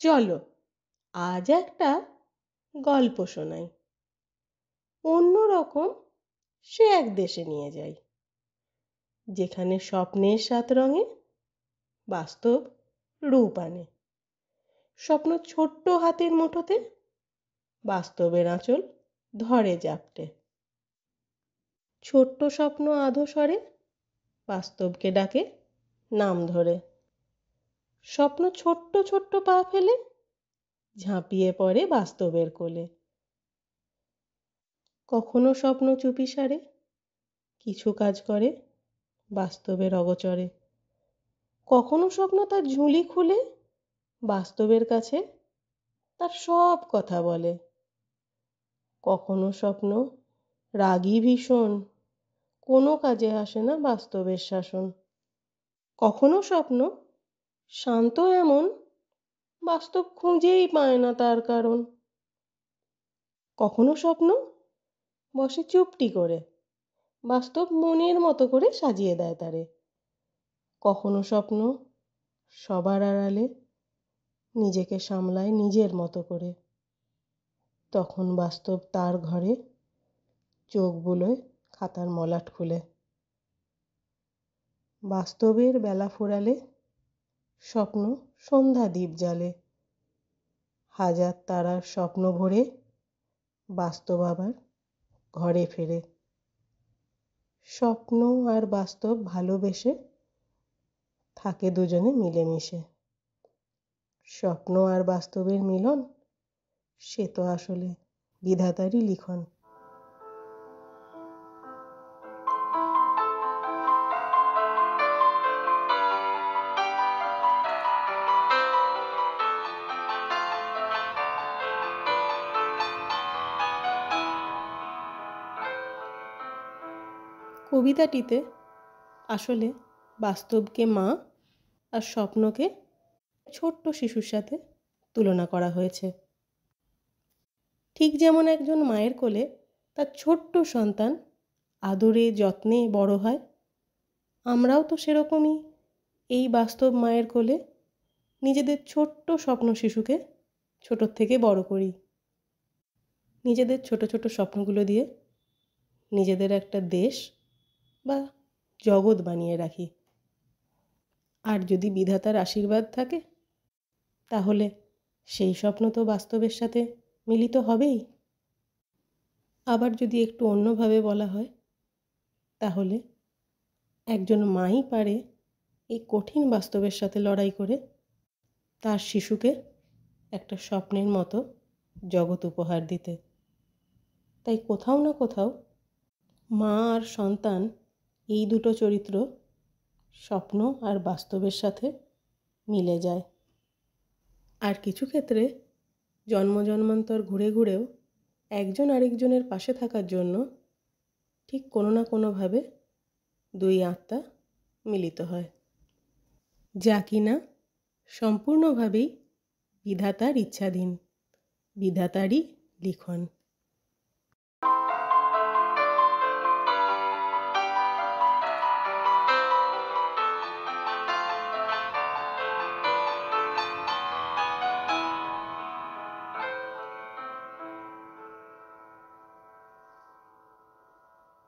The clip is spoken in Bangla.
চলো আজ একটা গল্প শোনাই। অন্যরকম সে এক দেশে নিয়ে যাই, যেখানে স্বপ্নের 7 রঙে বাস্তব রূপ আনে। স্বপ্ন ছোট্ট হাতের মুঠোতে, বাস্তবের আঁচল ধরে জাপটে। ছোট্ট স্বপ্ন আধো স্বরে বাস্তবকে ডাকে নাম ধরে। স্বপ্ন ছোট্ট ছোট্ট পা ফেলে ঝাঁপিয়ে পড়ে বাস্তবের কোলে। কখনো স্বপ্ন চুপি সারে কিছু কাজ করে বাস্তবের অগোচরে। কখনো স্বপ্ন তার ঝুলি খুলে বাস্তবের কাছে তার সব কথা বলে। কখনো স্বপ্ন রাগী ভীষণ, কোনো কাজে আসে না বাস্তবের শাসন। কখনো স্বপ্ন শান্ত এমন, বাস্তব খুঁজেই পায় না তার কারণ। কখনো স্বপ্ন বসে চুপটি করে, বাস্তব মনের মতো করে সাজিয়ে দেয় তারে। কখনো স্বপ্ন সবার আড়ালে নিজেকে সামলায় নিজের মতো করে। তখন বাস্তব তার ঘরে চোখ বুলোয় খাতার মলাট খুলে। বাস্তবের বেলা ফুরালে স্বপ্ন সন্ধ্যা দ্বীপ জ্বালে। হাজার তারার স্বপ্ন ভরে বাস্তব আবার ঘরে ফেরে। স্বপ্ন আর বাস্তব ভালোবেসে থাকে দুজনে মিলেমিশে। স্বপ্ন আর বাস্তবের মিলন সে তো আসলে বিধাতারই লিখন। কবিতাটিতে আসলে বাস্তবকে মা আর স্বপ্নকে ছোট্ট শিশুর সাথে তুলনা করা হয়েছে। ঠিক যেমন একজন মায়ের কোলে তার ছোট্ট সন্তান আদরে যত্নে বড় হয়, আমরাও তো সেরকমই এই বাস্তব মায়ের কোলে নিজেদের ছোট্ট স্বপ্ন শিশুকে ছোটোর থেকে বড় করি। নিজেদের ছোট ছোট স্বপ্নগুলো দিয়ে নিজেদের একটা দেশ বা জগৎ বানিয়ে রাখি। আর যদি বিধাতার আশীর্বাদ থাকে, তাহলে সেই স্বপ্ন তো বাস্তবের সাথে মিলিত হবেই। আবার যদি একটু অন্যভাবে বলা হয়, তাহলে একজন মাই পারে এই কঠিন বাস্তবের সাথে লড়াই করে তার শিশুকে একটা স্বপ্নের মতো জগৎ উপহার দিতে। তাই কোথাও না কোথাও মা আর সন্তান এই দুটো চরিত্র স্বপ্ন আর বাস্তবের সাথে মিলে যায়। আর কিছু ক্ষেত্রে জন্ম জন্মান্তর ঘুরে ঘুরেও একজন আরেকজনের পাশে থাকার জন্য ঠিক কোনো না কোনোভাবে দুই আত্মা মিলিত হয়, যা কিনা সম্পূর্ণভাবেই বিধাতার ইচ্ছাধীন, বিধাতারই লিখন।